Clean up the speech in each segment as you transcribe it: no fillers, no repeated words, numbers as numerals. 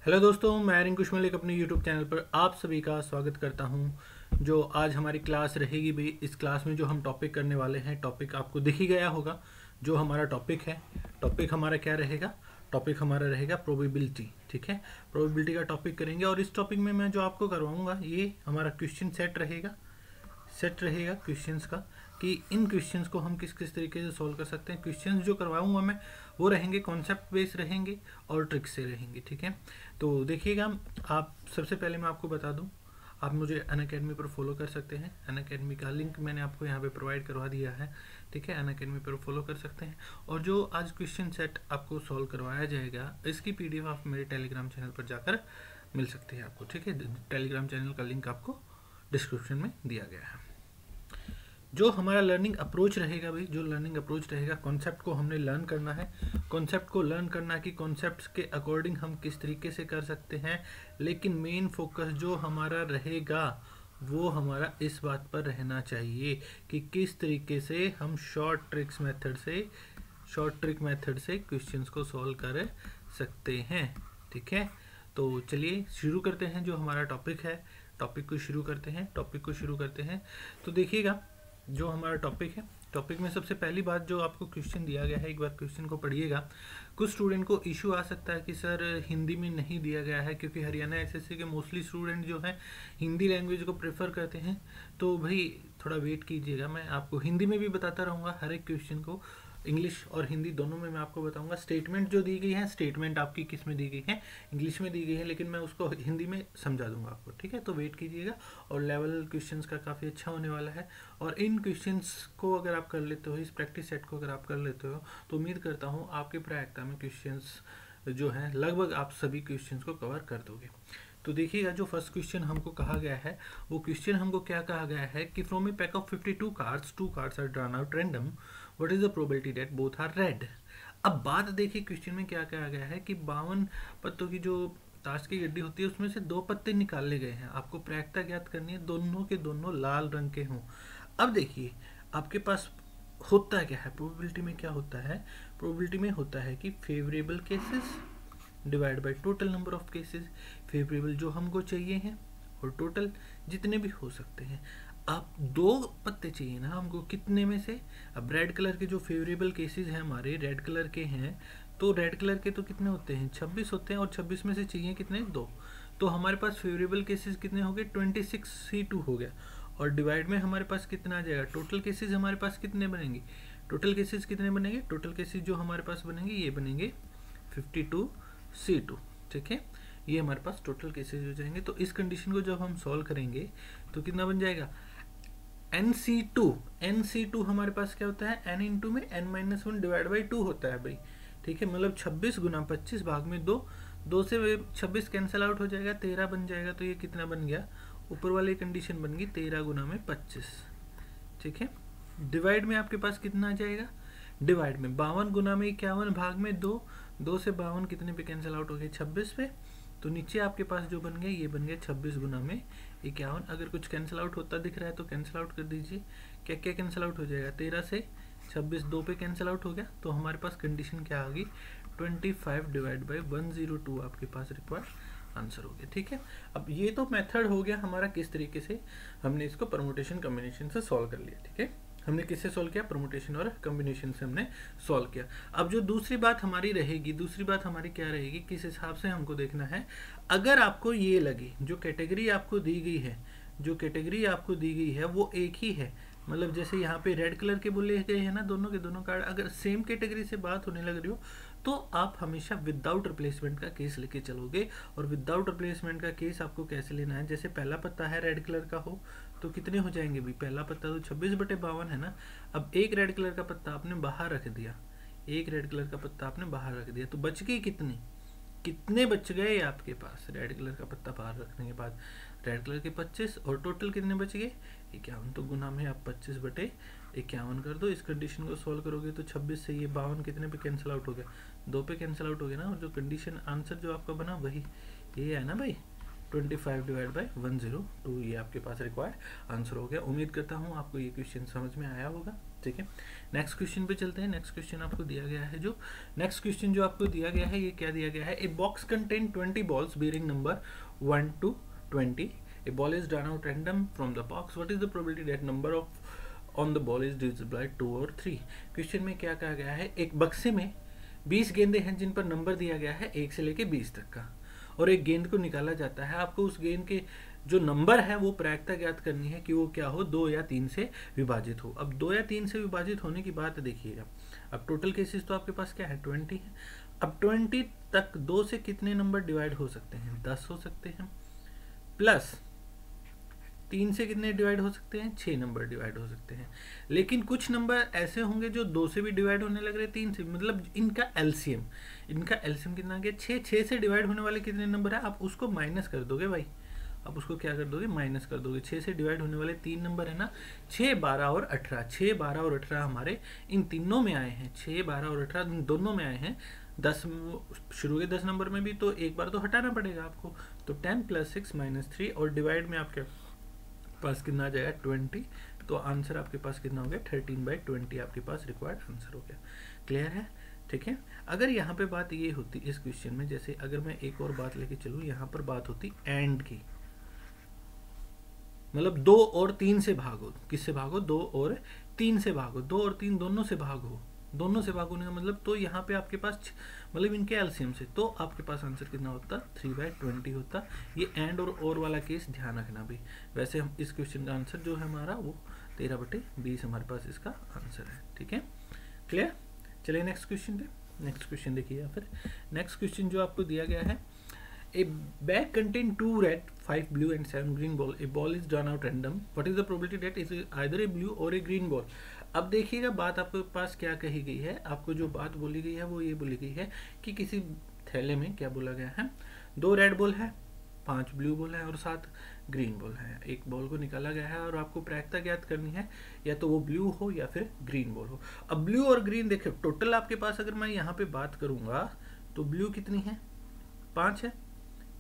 Hello दोस्तों, मैं रिंकुश मलिक अपने यूट्यूब चैनल पर आप सभी का स्वागत करता हूं। जो आज हमारी क्लास रहेगी भाई, इस क्लास में जो हम टॉपिक करने वाले हैं, टॉपिक आपको दिख ही गया होगा। जो हमारा टॉपिक है, टॉपिक हमारा क्या रहेगा? टॉपिक हमारा रहेगा प्रोबेबिलिटी। ठीक है, प्रोबेबिलिटी का टॉपिक करेंगे और इस टॉपिक में मैं जो आपको करवाऊंगा ये हमारा क्वेश्चन सेट रहेगा क्वेश्चंस का, कि इन क्वेश्चंस को हम किस किस तरीके से सॉल्व कर सकते हैं। क्वेश्चंस जो करवाऊंगा मैं वो रहेंगे कॉन्सेप्ट बेस्ड रहेंगे और ट्रिक से रहेंगे। ठीक है, तो देखिएगा, आप सबसे पहले मैं आपको बता दूं, आप मुझे अनअकैडमी पर फॉलो कर सकते हैं। अनअकैडमी का लिंक मैंने आपको यहाँ पे प्रोवाइड करवा दिया है। ठीक है, अनअकैडमी पर फॉलो कर सकते हैं। और जो आज क्वेश्चन सेट आपको सॉल्व करवाया जाएगा, इसकी पीडीएफ आप मेरे टेलीग्राम चैनल पर जाकर मिल सकते हैं आपको। ठीक है, टेलीग्राम चैनल का लिंक आपको डिस्क्रिप्शन में दिया गया है। जो हमारा लर्निंग अप्रोच रहेगा भाई, जो लर्निंग अप्रोच रहेगा, कॉन्सेप्ट को हमने लर्न करना है। कॉन्सेप्ट को लर्न करना कि कॉन्सेप्ट्स के अकॉर्डिंग हम किस तरीके से कर सकते हैं, लेकिन मेन फोकस जो हमारा रहेगा वो हमारा इस बात पर रहना चाहिए कि किस तरीके से हम शॉर्ट ट्रिक मेथड से क्वेश्चंस को सॉल्व कर सकते हैं। ठीक है, तो चलिए शुरू करते हैं। जो हमारा टॉपिक है, टॉपिक को शुरू करते हैं। तो देखिएगा, जो हमारा टॉपिक है, टॉपिक में सबसे पहली बात जो आपको क्वेश्चन दिया गया है, एक बार क्वेश्चन को पढ़िएगा। कुछ स्टूडेंट को इशू आ सकता है कि सर हिंदी में नहीं दिया गया है, क्योंकि हरियाणा एसएससी के मोस्टली स्टूडेंट जो हैं हिंदी लैंग्वेज को प्रेफर करते हैं। तो भाई थोड़ा वेट कीजिएगा, मैं आपको हिंदी में भी बताता रहूँगा हर एक क्वेश्चन को। इंग्लिश और हिंदी दोनों में मैं आपको बताऊंगा। स्टेटमेंट जो दी गई है, स्टेटमेंट आपकी किस में दी गई है? इंग्लिश में दी गई है, लेकिन मैं उसको हिंदी में समझा दूंगा आपको। ठीक है, तो वेट कीजिएगा। और लेवल क्वेश्चंस का काफ़ी अच्छा होने वाला है। और इन क्वेश्चंस को अगर आप कर लेते हो, इस प्रैक्टिस सेट को अगर आप कर लेते हो, तो उम्मीद करता हूँ आपके प्रायिकता में क्वेश्चंस जो हैं लगभग आप सभी क्वेश्चंस को कवर कर दोगे। तो देखिएगा, जो फर्स्ट क्वेश्चन हमको कहा गया है, वो क्वेश्चन हमको क्या कहा गया है कि from a pack of 52 cards 2 cards are drawn out random, what is the probability that both are red. अब बात देखिए, क्वेश्चन में क्या कहा गया है कि 52 पत्तों की जो ताश की गड्डी होती है उसमें से 2 पत्ते निकाले गए हैं। आपको प्रायिकता ज्ञात करनी है, दोनों के दोनों लाल रंग के हों। अब देखिए, आपके पास होता क्या है प्रोबेबिलिटी में? क्या होता है प्रोबेबिलिटी में? होता है कि favourable cases divide by total number of cases. Favourable जो हमको चाहिए हैं और टोटल जितने भी हो सकते हैं। अब 2 पत्ते चाहिए ना हमको, कितने में से? अब रेड कलर के जो फेवरेबल केसेस हैं हमारे, रेड कलर के हैं, तो रेड कलर के तो कितने होते हैं? 26 होते हैं। और 26 में से चाहिए कितने? 2। तो हमारे पास फेवरेबल केसेस कितने हो गए? 26C2 हो गया। और डिवाइड में हमारे पास कितना आ जाएगा? टोटल केसेस हमारे पास कितने बनेंगे? टोटल केसेस कितने बनेंगे? टोटल केसेस जो हमारे पास बनेंगे ये बनेंगे 52C2। ठीक है, ये हमारे पास टोटल केसेस हो जाएंगे। तो इस कंडीशन को जब हम सॉल्व करेंगे तो कितना बन जाएगा? NC2 हमारे पास क्या होता है? n इंटू में n-1 डिवाइड बाई 2 होता है भाई। ठीक है, मतलब 26 गुना 25 भाग में 2, 2 से 26 कैंसिल आउट हो जाएगा, 13 बन जाएगा। तो ये कितना बन गया? ऊपर वाली कंडीशन बन गई 13 गुना में 25। ठीक है, डिवाइड में आपके पास कितना आ जाएगा? डिवाइड में 52 गुना में 51 भाग में 2, 2 से 52 कितने पे कैंसिल आउट हो गए? 26 पे। तो नीचे आपके पास जो बन गया, ये बन गया 26 गुना में 51। अगर कुछ कैंसिल आउट होता दिख रहा है तो कैंसिल आउट कर दीजिए। क्या क्या कैंसिल आउट हो जाएगा? 13 से 26 2 पे कैंसिल आउट हो गया। तो हमारे पास कंडीशन क्या आ गई? 25 डिवाइड बाई 102 आपके पास रिक्वायर्ड आंसर हो गया। ठीक है, अब ये तो मेथड हो गया हमारा, किस तरीके से हमने इसको परमुटेशन कॉम्बिनेशन से सॉल्व कर लिया। ठीक है, हमने किससे सॉल्व किया? परमुटेशन और कॉम्बिनेशन से हमने सॉल्व किया। अब जो दूसरी बात हमारी रहेगी, दूसरी बात हमारी क्या रहेगी, किस हिसाब से हमको देखना है। अगर आपको ये लगे जो कैटेगरी आपको दी गई है, जो कैटेगरी आपको दी गई है वो एक ही है, मतलब जैसे यहाँ पे रेड कलर के बोले गए हैं ना, दोनों के दोनों कार्ड, अगर सेम कैटेगरी से बात होने लग रही हो तो आप हमेशा विदाउट रिप्लेसमेंट का केस लेके चलोगे। और विदाउट रिप्लेसमेंट का केस आपको कैसे लेना है? जैसे पहला पत्ता है रेड कलर का हो तो कितने हो जाएंगे भाई? पहला पत्ता तो 26/52 है ना। अब एक रेड कलर का पत्ता आपने बाहर रख दिया, एक रेड कलर का पत्ता आपने बाहर रख दिया, तो बच गए कितने? कितने बच गए आपके पास? रेड कलर का पत्ता बाहर रखने के बाद रेड कलर के 25 और टोटल कितने बच गए? 51। तो गुना में आप 25/51 कर दो। इस कंडीशन को सॉल्व करोगे तो 26 से ये 52 कितने पे कैंसिल आउट हो गया? 2 पे कैंसिल आउट हो गया ना। और जो कंडीशन आंसर जो आपका बना वही ये है ना भाई, 25 डिवाइड बाई 102। ये आपके पास रिक्वायर्ड आंसर हो गया। उम्मीद करता हूँ आपको ये क्वेश्चन समझ में आया होगा। ठीक है, नेक्स्ट क्वेश्चन पे चलते हैं। नेक्स्ट क्वेश्चन आपको दिया गया है, जो नेक्स्ट क्वेश्चन जो आपको दिया गया है, ये क्या दिया गया है? A box contain 20 balls bearing number 1 to 20. A ball is drawn out random from the box. What is the probability that number of on the ball is divisible by 2 or 3? Question में क्या कहा गया है? एक बक्से में 20 गेंदे हैं जिन पर नंबर दिया गया है 1 से लेके 20 तक का, और एक गेंद को निकाला जाता है। आपको उस गेंद के जो नंबर है वो प्रायिकता ज्ञात करनी है कि वो क्या हो, 2 या 3 से विभाजित हो। अब 2 या 3 से विभाजित होने की बात देखिएगा, अब टोटल केसेस तो आपके पास क्या है, 20 है। अब 20 तक 2 से कितने नंबर डिवाइड हो सकते हैं? 10 हो सकते हैं, प्लस 3 से कितने डिवाइड हो सकते हैं? 6 नंबर डिवाइड हो सकते हैं। लेकिन कुछ नंबर ऐसे होंगे जो 2 से भी डिवाइड होने लग रहे, 3 से, मतलब इनका एलसीएम कितना आ गया? 6 से डिवाइड होने वाले कितने नंबर है? आप उसको माइनस कर दोगे भाई, आप उसको क्या कर दोगे? माइनस कर दोगे। 6 से डिवाइड होने वाले 3 नंबर है ना, 6, 12 और 18। 6, 12 और 18 हमारे इन तीनों में आए हैं, 6, 12 और 18 इन दोनों में आए हैं। 10 शुरू के 10 नंबर में भी तो एक बार तो हटाना पड़ेगा आपको, तो 10 + 6 - 3, और डिवाइड में आपके पास कितना आ जाएगा? 20। तो आंसर आपके पास कितना हो गया? 13/20 आपके पास रिक्वायर्ड आंसर हो गया। क्लियर है? ठीक है। अगर यहाँ पे बात ये होती इस क्वेश्चन में, जैसे अगर मैं एक और बात लेके चलूँ, यहाँ पर बात होती एंड की, मतलब 2 और 3 से भागो। किससे भागो? 2 और 3 से भागो। 2 और 3 दोनों से भागो, दोनों से भागोने का मतलब, तो यहाँ पे आपके पास मतलब इनके एलसीएम से, तो आपके पास आंसर कितना होता? 3/20 होता। ये एंड और वाला केस ध्यान रखना भी। वैसे हम इस क्वेश्चन का आंसर जो है हमारा वो 13/20 हमारे पास इसका आंसर है। ठीक है, क्लियर? चलिए नेक्स्ट क्वेश्चन पे। नेक्स्ट क्वेश्चन देखिए, फिर नेक्स्ट क्वेश्चन जो आपको दिया गया है, A bag contain 2 red, 5 blue and 7 green ball. A ball is drawn out random. What is the probability that is either a blue or a green ball? अब देखिएगा बात आपके पास क्या कही गई है। आपको जो बात बोली गई है वो ये बोली गई है कि किसी थैले में क्या बोला गया है, 2 रेड बॉल है, 5 ब्लू बॉल है और 7 ग्रीन बॉल है। एक बॉल को निकाला गया है और आपको प्रायिकता ज्ञात करनी है, या तो वो ब्लू हो या फिर ग्रीन बॉल हो। अब ब्लू और ग्रीन देखिए, टोटल आपके पास अगर मैं यहाँ पे बात करूंगा तो ब्लू कितनी है? 5 है।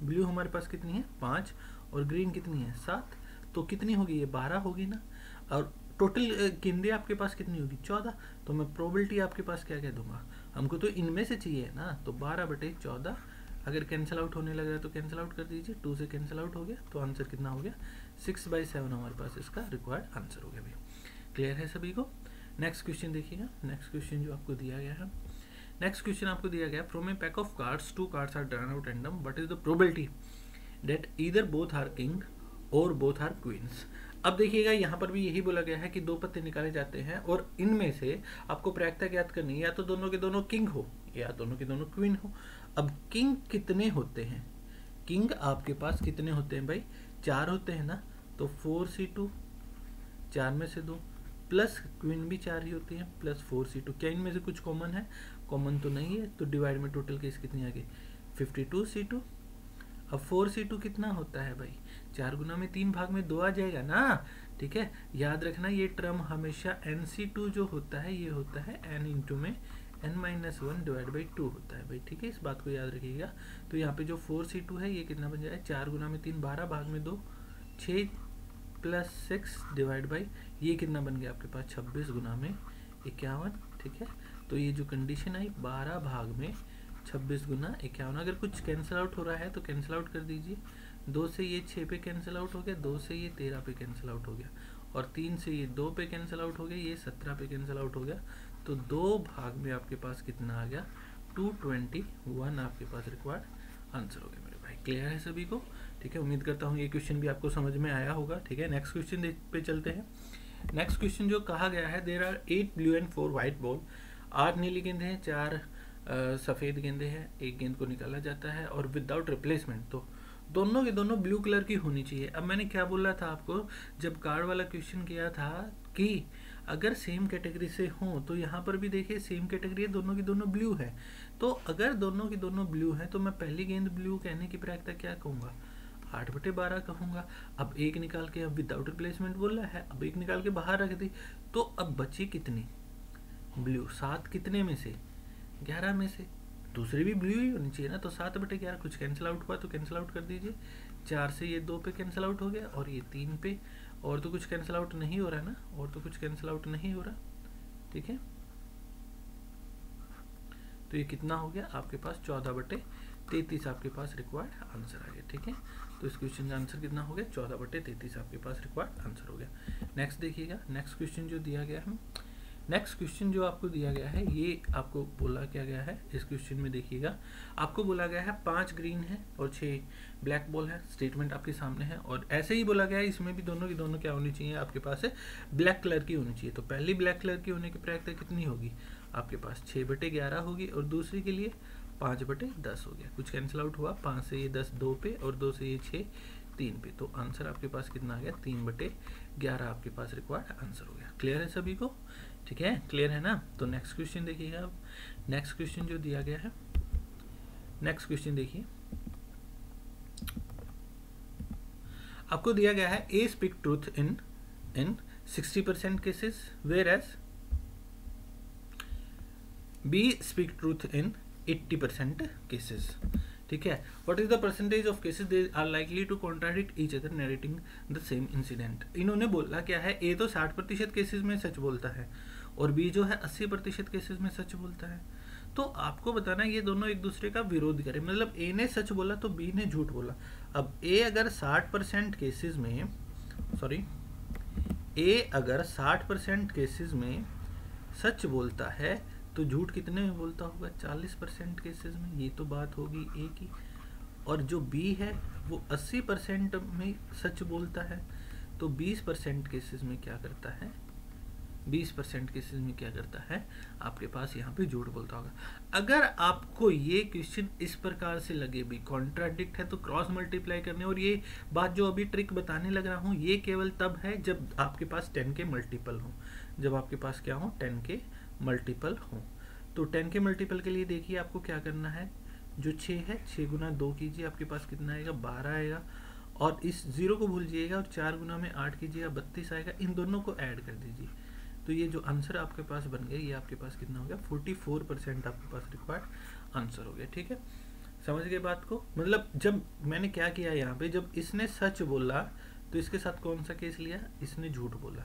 ब्लू हमारे पास कितनी है? 5, और ग्रीन कितनी है? 7। तो कितनी होगी ये? 12 होगी ना। और टोटल गेंदे आपके पास कितनी होगी? 14। तो मैं प्रोबेबिलिटी आपके पास क्या कह दूंगा, हमको तो इनमें से चाहिए ना, तो 12/14। अगर कैंसिल आउट होने लग रहा है तो कैंसिल आउट कर दीजिए, 2 से कैंसिल आउट हो गया, तो आंसर कितना हो गया? 6/7 हमारे पास इसका रिक्वायर्ड आंसर हो गया भैया। क्लियर है सभी को? नेक्स्ट क्वेश्चन देखिएगा। नेक्स्ट क्वेश्चन जो आपको दिया गया है, नेक्स्ट क्वेश्चन आपको दिया गया, from a pack of cards 2 cards are drawn out random, what is the probability that either both are king और बोथ आर क्वींस? अब देखिएगा यहाँ पर भी यही बोला गया है कि 2 पत्ते निकाले जाते हैं और इनमें से आपको प्रायिकता ज्ञात करनी है, या तो दोनों के दोनों किंग हो या दोनों के दोनों क्वीन हो। अब किंग कितने होते हैं? किंग आपके पास कितने होते हैं भाई? 4 होते हैं ना, तो 4c2, 4 में से 2, प्लस क्वीन भी 4 ही होती है, प्लस 4c2। क्या इनमें से कुछ कॉमन है? कॉमन तो नहीं है, तो डिवाइड में टोटल केस कितनी आ गई? 52c2। अब 4c2 कितना होता है भाई? 4 गुना में 3 भाग में 2 आ जाएगा ना। ठीक है, याद रखना ये टर्म हमेशा nc2 जो होता है ये होता है n इंटू में n-1/2 होता है भाई। ठीक है, इस बात को याद रखिएगा। तो यहाँ पे जो 4c2 है ये कितना बन जाए? 4 गुना में 3 12, भाग में 2 6, प्लस 6 डिवाइड बाई ये कितना बन गया आपके पास? 26 गुना में 51। ठीक है, तो ये जो कंडीशन आई 12 भाग में 26 गुना 51। अगर कुछ कैंसिल आउट हो रहा है तो कैंसिल आउट कर दीजिए। 2 से ये 6 पे कैंसिल आउट हो गया, 2 से ये 13 पे कैंसिल आउट हो गया, और 3 से ये 2 पे कैंसिल आउट हो गया, ये 17 पे कैंसिल आउट हो गया। तो 2 भाग में आपके पास कितना आ गया? 221 आपके पास रिक्वायर्ड आंसर हो गया मेरे भाई। क्लियर है सभी को? ठीक है, उम्मीद करता हूँ ये क्वेश्चन भी आपको समझ में आया होगा। ठीक है, नेक्स्ट क्वेश्चन पे चलते हैं। नेक्स्ट क्वेश्चन जो कहा गया है, there are 8 blue and 4 white ball. 8 नीली गेंदे हैं, 4 सफ़ेद गेंदे हैं, एक गेंद को निकाला जाता है और विदाउट रिप्लेसमेंट, तो दोनों के दोनों ब्लू कलर की होनी चाहिए। अब मैंने क्या बोला था आपको जब कार्ड वाला क्वेश्चन किया था कि अगर सेम कैटेगरी से हो, तो यहाँ पर भी देखिए सेम कैटेगरी है, दोनों की दोनों ब्लू है। तो अगर दोनों की दोनों ब्लू है तो मैं पहली गेंद ब्लू कहने की प्रायिकता क्या कहूँगा? 8/12 कहूँगा। अब एक निकाल के, अब विदाउट रिप्लेसमेंट बोल रहा है, अब एक निकाल के बाहर रख दी, तो अब बची कितनी? ब्लू। 7 कितने में से? 11 में से। दूसरी भी ब्लू ही होनी चाहिए ना, तो 7/11। कुछ कैंसिल आउट हुआ तो कैंसिल आउट कर दीजिए। 4 से ये 2 पे कैंसिल आउट हो गया और ये 3 पे, और तो कुछ कैंसिल आउट नहीं हो रहा ना, और तो कुछ कैंसिल आउट नहीं हो रहा। ठीक है। तो ये कितना हो गया आपके पास 14/33 आपके पास रिक्वायर्ड आंसर आ गया, ठीक है। तो इस क्वेश्चन का आंसर कितना हो गया 14/33 आपके पास रिक्वायर्ड आंसर हो गया। नेक्स्ट देखिएगा, नेक्स्ट क्वेश्चन जो दिया गया है, नेक्स्ट क्वेश्चन जो आपको दिया गया है ये आपको बोला क्या गया है, इस क्वेश्चन में देखिएगा आपको बोला गया है 5 ग्रीन है और 6 ब्लैक बॉल है। स्टेटमेंट आपके सामने है और ऐसे ही बोला गया है इसमें भी दोनों की दोनों क्या होनी चाहिए आपके पास है, ब्लैक कलर की होनी चाहिए। तो पहली ब्लैक कलर की होने की प्रायिकता कितनी होगी आपके पास 6/11 होगी और दूसरी के लिए 5/10 हो गया। कुछ कैंसिल आउट हुआ, 5 से ये 10 2 पे और 2 से ये 6 3 पे। तो आंसर आपके पास कितना आ गया 3/11 आपके पास रिक्वायर्ड आंसर हो गया। क्लियर है सभी को, ठीक है, क्लियर है ना। तो नेक्स्ट क्वेश्चन देखिएगा अब, नेक्स्ट क्वेश्चन जो दिया गया है, नेक्स्ट क्वेश्चन देखिए आपको दिया गया है A speak truth in 60% cases whereas B speak truth in 80% cases, ठीक है। What is the percentage of cases they are likely to contradict each other narrating the same incident. इन्होंने बोला क्या है, ए तो 60% केसेस में सच बोलता है और बी जो है 80% केसेस में सच बोलता है। तो आपको बताना है ये दोनों एक दूसरे का विरोध करें, मतलब ए ने सच बोला तो बी ने झूठ बोला। अब ए अगर 60% केसेस में, सॉरी, ए अगर 60% केसेस में सच बोलता है तो झूठ कितने में बोलता होगा 40% केसेस में, ये तो बात होगी ए की। और जो बी है वो 80% में सच बोलता है, तो 20% केसेस में क्या करता है, 20% केसेस में क्या करता है आपके पास यहाँ पे झूठ बोलता होगा। अगर आपको ये क्वेश्चन इस प्रकार से लगे भी कॉन्ट्राडिक्ट है तो क्रॉस मल्टीप्लाई करने, और ये बात जो अभी ट्रिक बताने लग रहा हूँ ये केवल तब है जब आपके पास 10 के मल्टीपल हो, जब आपके पास क्या हो 10 के मल्टीपल हो। तो 10 के मल्टीपल के लिए देखिए आपको क्या करना है, जो 6 है 6 गुना 2 कीजिए, आपके पास कितना आएगा 12 आएगा, और इस 0 को भूल जाइएगा और 4 गुना में 8 कीजिएगा 32 आएगा। इन दोनों को ऐड कर दीजिए तो ये जो आंसर आपके पास बन गया ये आपके पास कितना हो गया 44% आपके पास रिक्वायर्ड आंसर हो गया, ठीक है। समझ गए बात को, मतलब जब मैंने क्या किया यहाँ पे, जब इसने सच बोला तो इसके साथ कौन सा केस लिया, इसने झूठ बोला,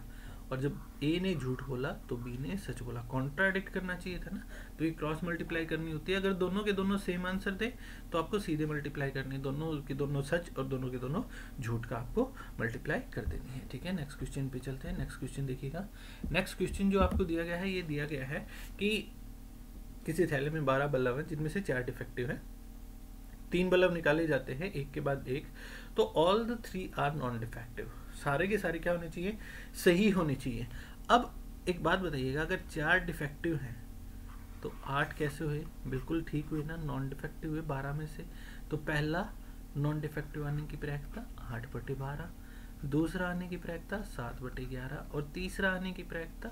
और जब ए ने झूठ बोला तो बी ने सच बोला। कॉन्ट्राडिक्ट करना चाहिए था ना, तो ये क्रॉस मल्टीप्लाई करनी होती है। अगर दोनों के दोनों सेम आंसर दे तो आपको सीधे मल्टीप्लाई करनी है, दोनों के दोनों सच और दोनों के दोनों झूठ का आपको मल्टीप्लाई कर देनी है, ठीक है। नेक्स्ट क्वेश्चन पे चलते हैं। नेक्स्ट क्वेश्चन देखिएगा, नेक्स्ट क्वेश्चन जो आपको दिया गया है ये दिया गया है कि किसी थैले में 12 बल्ब हैं जिनमें से 4 डिफेक्टिव हैं, 3 बल्ब निकाले जाते हैं एक के बाद एक, तो all the 3 are non defective, सारे के सारे क्या होने चाहिए, सही होने चाहिए। अब एक बात बताइएगा, अगर 4 डिफेक्टिव हैं तो 8 कैसे हुए, बिल्कुल ठीक हुए ना, नॉन डिफेक्टिव हुए 12 में से। तो पहला नॉन डिफेक्टिव आने की प्रायिकता 8/12, दूसरा आने की प्रायिकता 7/11 और तीसरा आने की प्रायिकता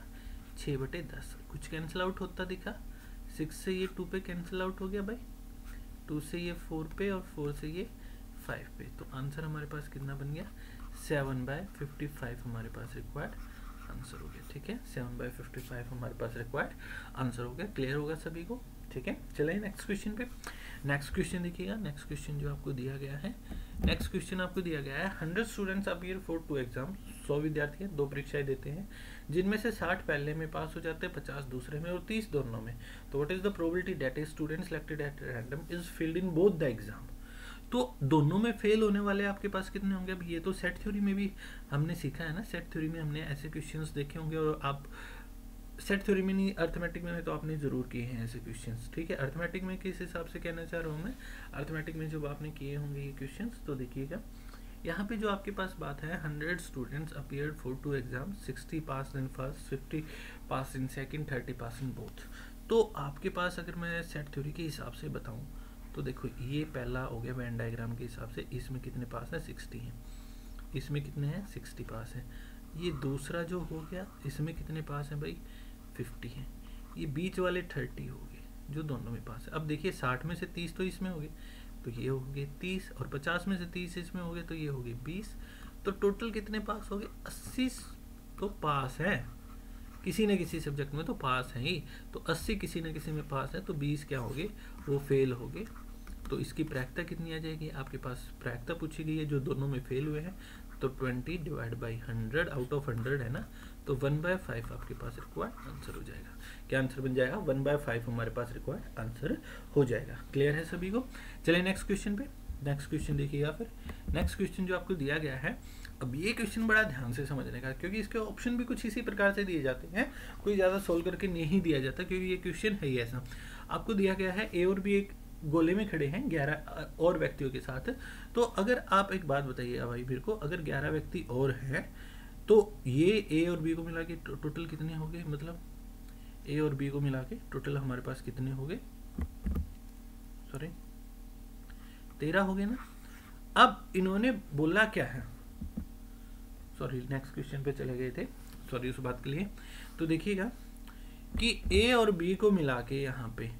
6/10। कुछ कैंसिल आउट होता दिखा, 6 से ये 2 पे कैंसिल आउट हो गया भाई, 2 से ये 4 पे और 4 से ये 5 पे। तो आंसर हमारे पास कितना बन गया 7/55 हमारे पास रिक्वायर्ड आंसर हो गया, ठीक है। 7/55 हमारे पास रिक्वायर्ड आंसर हो गया। क्लियर होगा सभी को, ठीक है। चलिए नेक्स्ट क्वेश्चन पे, नेक्स्ट क्वेश्चन देखिएगा। नेक्स्ट क्वेश्चन जो आपको दिया गया है, नेक्स्ट क्वेश्चन आपको दिया गया है 100 स्टूडेंट्स अपीयर फॉर 2 एग्जाम, 100 विद्यार्थी हैं 2 परीक्षाएं देते हैं, जिनमें से 60 पहले में पास हो जाते हैं, 50 दूसरे में और 30 दोनों में। तो what is the probability that a student selected at random is failed in both the exam. तो दोनों में फेल होने वाले आपके पास कितने होंगे। अब ये तो सेट थ्योरी में भी हमने सीखा है ना, सेट थ्योरी में हमने ऐसे क्वेश्चंस देखे होंगे, और आप सेट थ्योरी में नहीं, अर्थमेटिक में तो आपने जरूर किए हैं ऐसे क्वेश्चंस, ठीक है। अर्थमेटिक में किस हिसाब से कहना चाह रहा हूँ मैं, अर्थमेटिक में जब आपने किए होंगे ये क्वेश्चंस, तो देखिएगा यहाँ पे जो आपके पास बात है 100 students appeared for 2 exam, 60 pass in first, 50 pass in second, 30 pass in both. तो आपके पास अगर मैं सेट थ्योरी के हिसाब से बताऊं तो देखो ये पहला हो गया वेन डायग्राम के हिसाब से, इसमें कितने पास है 60 हैं, इसमें कितने हैं 60 पास है। ये दूसरा जो हो गया इसमें कितने पास हैं भाई 50 हैं, ये बीच वाले 30 हो गए जो दोनों में पास है। अब देखिए 60 में से 30 तो इसमें हो गए, तो ये हो गए 30, और 50 में से 30 इसमें हो गए तो ये हो गए 20। तो टोटल कितने पास हो गए 80 तो पास है, किसी न किसी सब्जेक्ट में तो पास है ही। तो 80 किसी न किसी में पास है, तो 20 क्या हो गए वो फेल हो गए। तो इसकी प्रायिकता कितनी आ जाएगी, आपके पास प्रायिकता पूछी गई है जो दोनों में फेल हुए हैं, तो 20 डिवाइड बाई 100 आउट ऑफ 100 है ना, तो 1/5 आपके पास रिक्वायर्ड आंसर हो जाएगा। क्या आंसर बन जाएगा? 1/5 हमारे पास रिक्वायर्ड आंसर हो जाएगा। क्लियर है सभी को? चलिए नेक्स्ट क्वेश्चन पे। नेक्स्ट क्वेश्चन देखिएगा फिर। नेक्स्ट क्वेश्चन जो आपको दिया गया है, अब ये क्वेश्चन बड़ा ध्यान से समझने का, क्योंकि इसके ऑप्शन भी कुछ इसी प्रकार से दिए जाते हैं, कोई ज़्यादा सोल्व करके नहीं दिया जाता, क्योंकि ये क्वेश्चन है ही ऐसा। आपको दिया गया है ए और बी एक गोले में खड़े हैं 11 और व्यक्तियों के साथ। तो अगर आप एक बात बताइए भाई मेरे को, अगर 11 व्यक्ति और हैं तो ये ए और बी को मिला के टोटल कितने हो गए? मतलब ए और बी को मिला के टोटल हमारे पास कितने हो गए? सॉरी 13 हो गए ना। अब इन्होंने बोला क्या है? सॉरी नेक्स्ट क्वेश्चन पे चले गए थे, सॉरी उस बात के लिए। तो देखिएगा कि ए और बी को मिला के यहाँ पे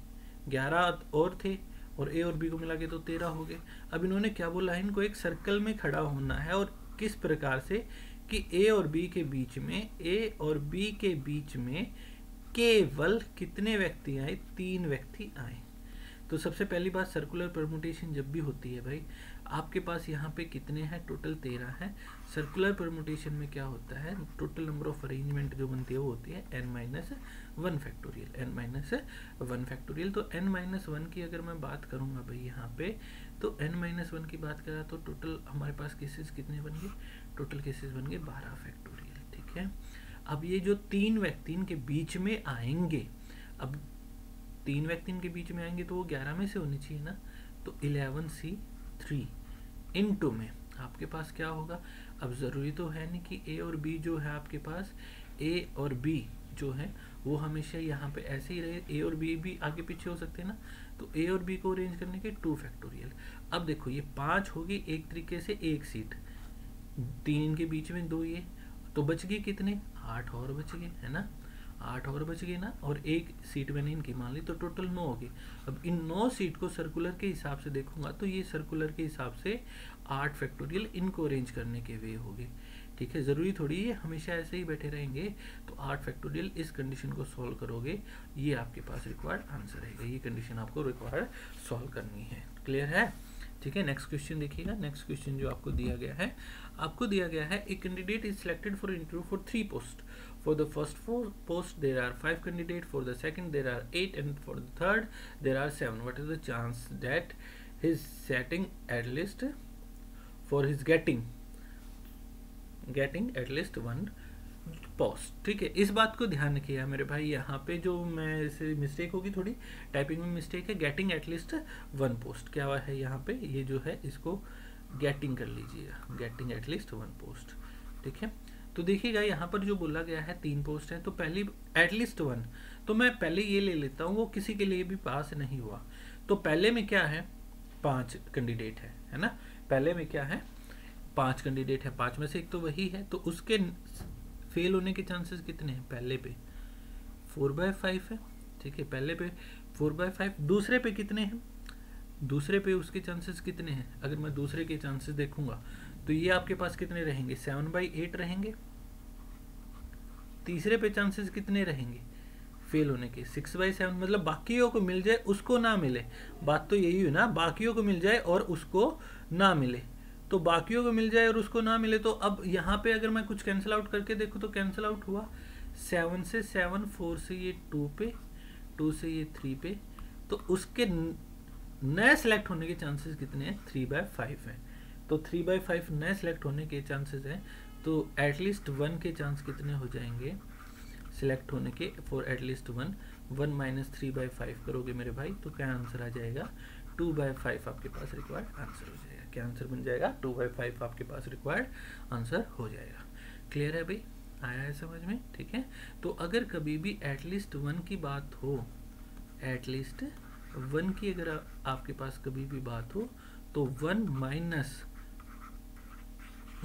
11 और थे और ए और बी को मिला के तो 13 हो गए। अब इन्होंने क्या बोला है? इनको एक सर्कल में खड़ा होना है, और किस प्रकार से कि ए और बी के बीच में केवल कितने व्यक्ति आए? 3 व्यक्ति आए। तो सबसे पहली बात, सर्कुलर परमुटेशन जब भी होती है भाई, आपके पास यहाँ पे कितने हैं? टोटल 13 है। सर्कुलर परमुटेशन में क्या होता है? टोटल नंबर ऑफ अरेंजमेंट जो बनती है वो होती है n-1 फैक्टोरियल, n-1 फैक्टोरियल। तो n-1 की अगर मैं बात करूँगा भाई यहाँ पे, तो n-1 की बात करा तो टोटल हमारे पास केसेस कितने बन गए? टोटल केसेस बन गए 12 फैक्टोरियल। ठीक है। अब ये जो 3 व्यक्ति इनके बीच में आएंगे, अब 3 व्यक्ति इनके बीच में आएंगे तो वो 11 में से होनी चाहिए ना। तो 11C3 इनटू में आपके पास क्या होगा? अब जरूरी तो है नहीं कि ए और बी जो है आपके पास, ए और बी जो है वो हमेशा यहाँ पे ऐसे ही रहे, ए और बी भी आगे पीछे हो सकते हैं ना। तो ए और बी को अरेंज करने के 2 फैक्टोरियल। अब देखो ये 5 होगी एक तरीके से 1 सीट, 3 के बीच में 2, ये तो बच गए कितने? 8 और बच गए, है ना। 8 और बच गए ना, और 1 सीट मैंने इनकी मान ली, तो टोटल 9 हो गई। अब इन 9 सीट को सर्कुलर के हिसाब से देखूंगा तो ये सर्कुलर के हिसाब से 8 फैक्टोरियल इनको अरेंज करने के वे हो गए। ठीक है, जरूरी थोड़ी ये हमेशा ऐसे ही बैठे रहेंगे। तो 8 फैक्टोरियल इस कंडीशन को सॉल्व करोगे, ये आपके पास रिक्वायर्ड आंसर रहेगा। ये कंडीशन आपको रिक्वायर्ड सॉल्व करनी है। क्लियर है? ठीक है। नेक्स्ट क्वेश्चन देखिएगा। नेक्स्ट क्वेश्चन जो आपको दिया गया है, आपको दिया गया है a candidate is selected for interview for 3 post. For the first 4 posts there are 5 candidates, for the second there are 8, and for the third there are 7. What is the chance that his setting at least for his getting at least 1 post? ठीक है, इस बात को ध्यान रखिएगा मेरे भाई। यहाँ पे जो मैं इसे मिस्टेक होगी, थोड़ी टाइपिंग में मिस्टेक है। गेटिंग एटलीस्ट 1 पोस्ट क्या है यहाँ पे? ये जो है इसको गेटिंग कर लीजिएगा, गेटिंग एटलीस्ट 1 पोस्ट। ठीक है, तो देखिएगा यहाँ पर जो बोला गया है 3 पोस्ट है, तो पहली एटलीस्ट 1, तो मैं पहले ये ले लेता हूँ, वो किसी के लिए भी पास नहीं हुआ। तो पहले में क्या है? 5 कैंडिडेट है ना। पहले में क्या है? 5 कैंडिडेट है, 5 में से एक तो वही है, तो उसके फेल होने के चांसेस कितने हैं? पहले पे 4/5 है। ठीक है, पहले पे 4/5। दूसरे पे कितने हैं? दूसरे पे उसके चांसेस कितने हैं? अगर मैं दूसरे के चांसेस देखूंगा तो ये आपके पास कितने रहेंगे? 7/8 रहेंगे। तीसरे पे चांसेस कितने रहेंगे फेल होने के? 6/7। मतलब बाकियों को मिल जाए उसको ना मिले, बात तो यही हुई ना, बाकियों को मिल जाए और उसको ना मिले। तो बाकियों को मिल जाए और उसको ना मिले, तो अब यहाँ पे अगर मैं कुछ कैंसिल आउट करके देखूँ तो कैंसिल आउट हुआ। 7 से 7, 4 से ये 2 पे, 2 से ये 3 पे, तो उसके नए सेलेक्ट होने के चांसेस कितने हैं? 3/5 हैं। तो 3/5 नए सेलेक्ट होने के चांसेस हैं, तो एटलीस्ट 1 के चांस कितने हो जाएंगे सिलेक्ट होने के? फॉर एटलीस्ट 1 - 3/5 करोगे मेरे भाई, तो क्या आंसर आ जाएगा? 2/5 आपके पास रिक्वायर्ड आंसर हो जाएगा। क्या आंसर बन जाएगा? 2/5 आपके पास रिक्वायर्ड आंसर हो जाएगा। क्लियर है भाई? आया है समझ में? ठीक है, तो अगर कभी भी एटलीस्ट 1 की बात हो, एटलीस्ट 1 की अगर आपके पास कभी भी बात हो, तो 1 -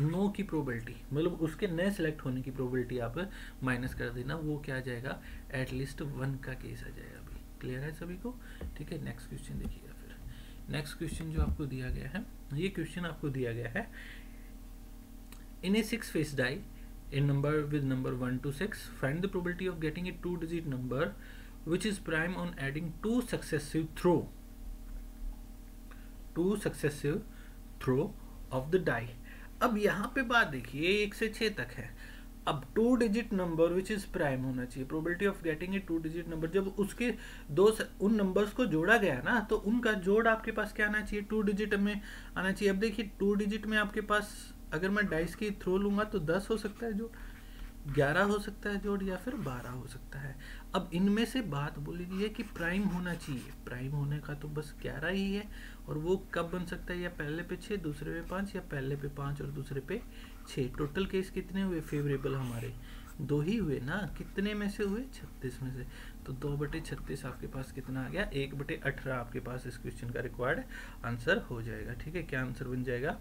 नो की प्रोबेबिलिटी, मतलब उसके नए सेलेक्ट होने की प्रोबेबिलिटी आप माइनस कर देना, वो क्या आ जाएगा? एटलीस्ट 1 का केस आ जाएगा भाई। क्लियर है सभी को? ठीक है, नेक्स्ट क्वेश्चन देखिएगा फिर। नेक्स्ट क्वेश्चन जो आपको दिया गया है, ये क्वेश्चन आपको दिया गया है in a 6 face die in number with number 1 to 6, find the probability of getting a 2-digit number which is prime on adding 2 successive throw of the die। अब यहाँ पे बात देखिए 1 से 6 तक है, अब 2 digit number which is prime होना चाहिए, probability of getting a 2 digit number, जब उसके उन नंबर्स को जोड़ा गया ना तो उनका जोड़ आपके पास क्या आना चाहिए, 2 डिजिट में आना चाहिए। अब देखिए 2 डिजिट में आपके पास अगर मैं डाइस की थ्रो लूंगा तो 10 हो सकता है जोड़, 11 हो सकता है जोड़, या फिर 12 हो सकता है। अब इनमें से बात बोली गई है कि प्राइम होना चाहिए, प्राइम होने का तो बस 11 ही है, और वो कब बन सकता है, या पहले पे 6 दूसरे पे 5, या पहले पे 5 और दूसरे पे 6। टोटल केस कितने हुए फेवरेबल, हमारे 2 ही हुए ना, कितने में से हुए, 36 में से। तो 2/36 आपके पास कितना आ गया, 1/18 आपके पास इस क्वेश्चन का रिक्वायर्ड आंसर हो जाएगा। ठीक है, क्या आंसर बन जाएगा,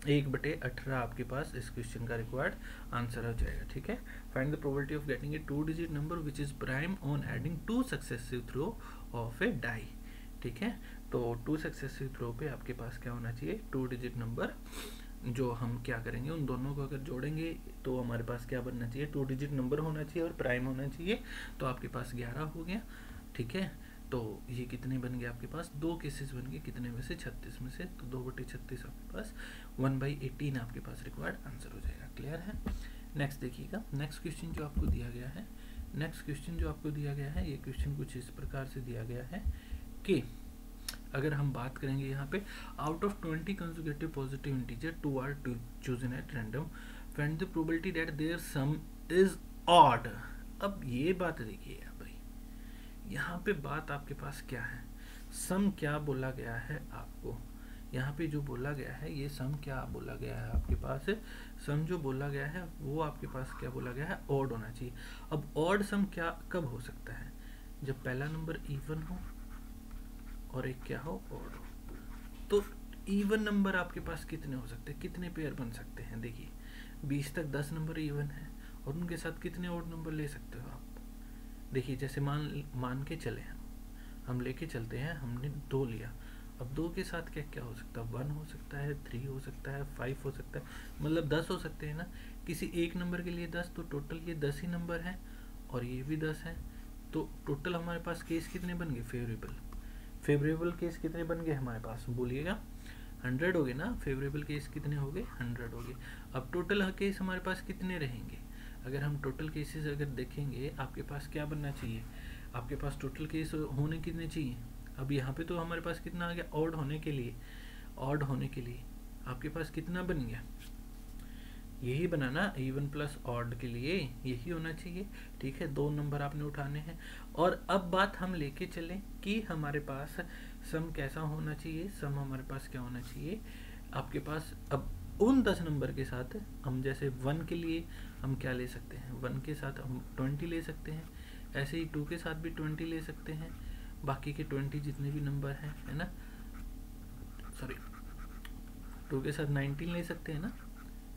1/18 आपके पास इस क्वेश्चन का रिक्वायर्ड आंसर हो जाएगा। ठीक है, find the probability of getting a 2 digit number which is prime on adding 2 successive throw of a die. ठीक है, तो 2 सक्सेसिव थ्रो पे आपके पास क्या होना चाहिए, 2 डिजिट नंबर, जो हम क्या करेंगे उन दोनों को अगर जोड़ेंगे तो हमारे पास क्या बनना चाहिए, 2 डिजिट नंबर होना चाहिए और प्राइम होना चाहिए। तो आपके पास 11 हो गया। ठीक है, तो ये कितने बन गए आपके पास, 2 केसेस बन गए, कितने में से, 36 में से। तो 2/36 आपके पास 1/18 आपके पास रिक्वायर्ड आंसर हो जाएगा। क्लियर है। नेक्स्ट देखिएगा, नेक्स्ट क्वेश्चन जो आपको दिया गया है, नेक्स्ट क्वेश्चन जो आपको दिया गया है, ये क्वेश्चन कुछ इस प्रकार से दिया गया है कि अगर हम बात करेंगे यहाँ पे, out of 20 consecutive positive integer 2 are chosen at random, find the probability that their sum is odd. अब ये बात देखिए भाई, यहाँ पे बात आपके पास क्या है, सम क्या बोला गया है आपको, यहाँ पे जो बोला गया है ये सम क्या बोला गया है आपके पास, सम जो बोला गया है वो आपके पास क्या बोला गया है, ऑड होना चाहिए। अब ऑड सम क्या कब हो सकता है, जब पहला नंबर इवन हो और एक क्या हो, ऑड हो। तो इवन नंबर आपके पास कितने हो सकते हैं, कितने पेयर बन सकते हैं, देखिए 20 तक 10 नंबर इवन है, और उनके साथ कितने ऑड नंबर ले सकते हो आप। देखिए जैसे मान के चले हम लेके चलते हैं, हमने 2 लिया, अब 2 के साथ क्या क्या हो सकता है, 1 हो सकता है, 3 हो सकता है, 5 हो सकता है, मतलब 10 हो सकते हैं ना। किसी एक नंबर के लिए 10, तो टोटल ये 10 ही नंबर है, और ये भी 10 है। तो टोटल हमारे पास केस कितने बन गए, फेवरेबल केस कितने बन गए हमारे पास, बोलिएगा 100 हो गए ना, फेवरेबल केस कितने हो गए, 100 हो गए। अब टोटल केस हमारे पास कितने रहेंगे, अगर हम टोटल केसेस अगर देखेंगे आपके पास क्या बनना चाहिए, आपके पास टोटल केस होने कितने चाहिए। अब यहाँ पे तो हमारे पास कितना आ गया, ऑड होने के लिए, ऑड होने के लिए आपके पास कितना बन गया, यही बना ना, इवन प्लस ऑड के लिए यही होना चाहिए। ठीक है, 2 नंबर आपने उठाने हैं। और अब बात हम लेके चलें कि हमारे पास सम कैसा होना चाहिए, सम हमारे पास क्या होना चाहिए आपके पास। अब उन 10 नंबर के साथ हम जैसे 1 के लिए हम क्या ले सकते हैं, 1 के साथ हम 20 ले सकते हैं, ऐसे ही 2 के साथ भी 20 ले सकते हैं, बाकी के 20 जितने भी नंबर हैं, है ना, सॉरी 2 के साथ 19 ले सकते हैं ना,